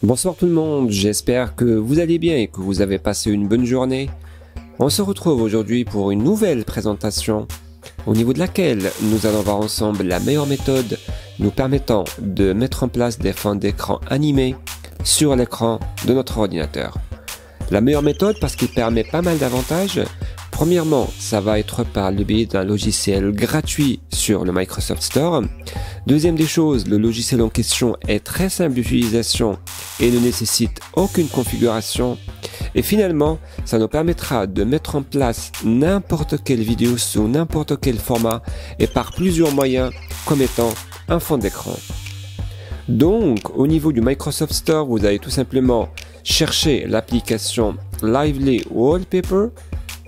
Bonsoir tout le monde, j'espère que vous allez bien et que vous avez passé une bonne journée. On se retrouve aujourd'hui pour une nouvelle présentation au niveau de laquelle nous allons voir ensemble la meilleure méthode nous permettant de mettre en place des fonds d'écran animés sur l'écran de notre ordinateur. La meilleure méthode parce qu'il permet pas mal d'avantages. Premièrement, ça va être par le biais d'un logiciel gratuit sur le Microsoft Store. Deuxième des choses, le logiciel en question est très simple d'utilisation et ne nécessite aucune configuration. Et finalement, ça nous permettra de mettre en place n'importe quelle vidéo sous n'importe quel format et par plusieurs moyens comme étant un fond d'écran. Donc, au niveau du Microsoft Store, vous allez tout simplement chercher l'application Lively Wallpaper.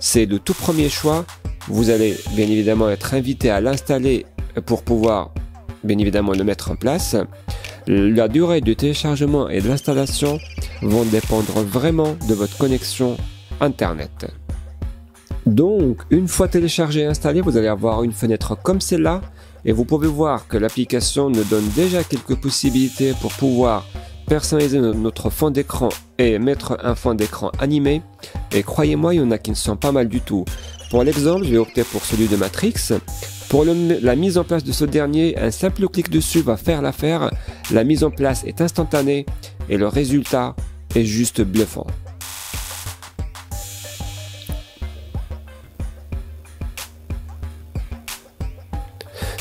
C'est le tout premier choix. Vous allez bien évidemment être invité à l'installer pour pouvoir bien évidemment le mettre en place. La durée de téléchargement et de l'installation vont dépendre vraiment de votre connexion Internet. Donc, une fois téléchargé et installé, vous allez avoir une fenêtre comme celle-là et vous pouvez voir que l'application nous donne déjà quelques possibilités pour pouvoir personnaliser notre fond d'écran et mettre un fond d'écran animé. Et croyez-moi, il y en a qui ne sont pas mal du tout. Pour l'exemple, je vais opter pour celui de Matrix. Pour la mise en place de ce dernier, un simple clic dessus va faire l'affaire. La mise en place est instantanée et le résultat est juste bluffant.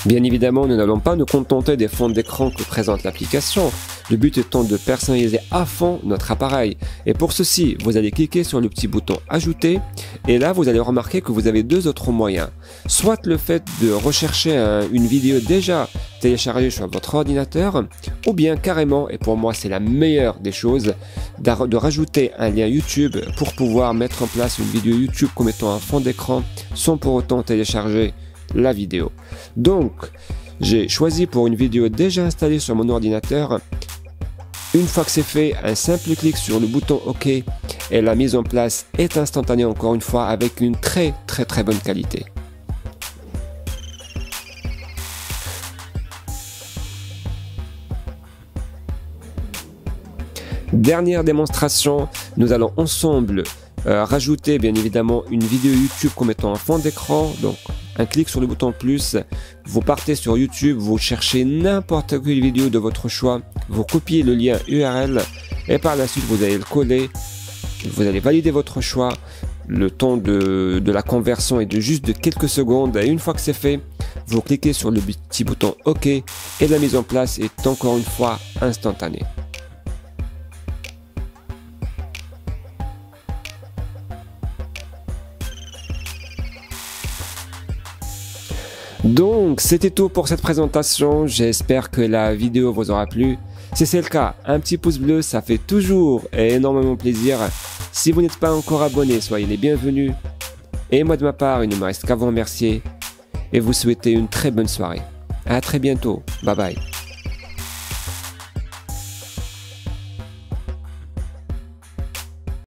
Bien évidemment, nous n'allons pas nous contenter des fonds d'écran que présente l'application, le but étant de personnaliser à fond notre appareil. Et pour ceci, vous allez cliquer sur le petit bouton Ajouter, et là vous allez remarquer que vous avez deux autres moyens. Soit le fait de rechercher une vidéo déjà téléchargée sur votre ordinateur, ou bien carrément, et pour moi c'est la meilleure des choses, de rajouter un lien YouTube pour pouvoir mettre en place une vidéo YouTube comme étant un fond d'écran sans pour autant télécharger la vidéo. Donc, j'ai choisi pour une vidéo déjà installée sur mon ordinateur. Une fois que c'est fait, un simple clic sur le bouton OK et la mise en place est instantanée encore une fois avec une très bonne qualité. Dernière démonstration, nous allons ensemble rajouter bien évidemment une vidéo YouTube comme étant un fond d'écran. Donc un clic sur le bouton plus, vous partez sur YouTube, vous cherchez n'importe quelle vidéo de votre choix, vous copiez le lien URL et par la suite vous allez le coller, vous allez valider votre choix. Le temps de la conversion est de juste de quelques secondes et une fois que c'est fait, vous cliquez sur le petit bouton OK et la mise en place est encore une fois instantanée. Donc, c'était tout pour cette présentation. J'espère que la vidéo vous aura plu. Si c'est le cas, un petit pouce bleu, ça fait toujours énormément plaisir. Si vous n'êtes pas encore abonné, soyez les bienvenus. Et moi de ma part, il ne me reste qu'à vous remercier et vous souhaiter une très bonne soirée. À très bientôt. Bye bye.